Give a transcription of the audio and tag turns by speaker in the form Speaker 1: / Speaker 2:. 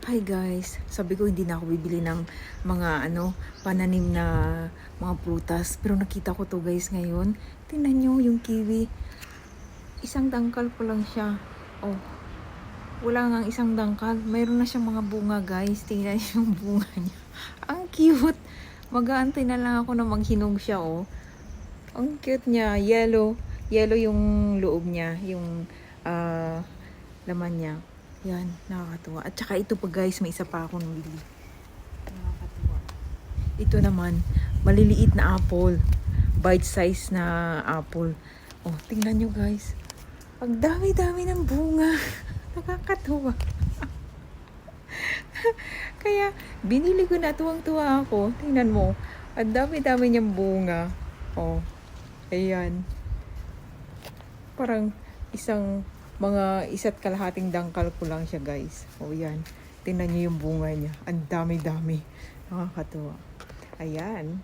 Speaker 1: Hi guys, sabi ko hindi na ako bibili ng mga pananim na mga prutas. Pero nakita ko to guys ngayon. Tingnan nyo yung kiwi. Isang dangkal ko lang siya. Oh, wala nga isang dangkal. Mayroon na siyang mga bunga guys. Tingnan nyo yung bunga niya. Ang cute. Mag-aantay na lang ako na maghinog siya oh. Ang cute niya. Yellow. Yellow yung loob niya. Yung laman niya. Yan, nakakatuwa. At saka ito pa guys, may isa pa akong nabili. Nakakatuwa. Ito naman, maliliit na apple. Bite size na apple. Oh, tingnan nyo guys. Ang dami-dami ng bunga. Nakakatuwa. Kaya, binili ko na, tuwang-tuwa ako. Tingnan mo, ang dami-dami niyang bunga. Oh, ayan. Parang mga isa't kalahating dangkal ko lang siya guys. O yan. Tingnan niyo yung bunga niya. Ang dami-dami. Nakakatuwa. Ayan.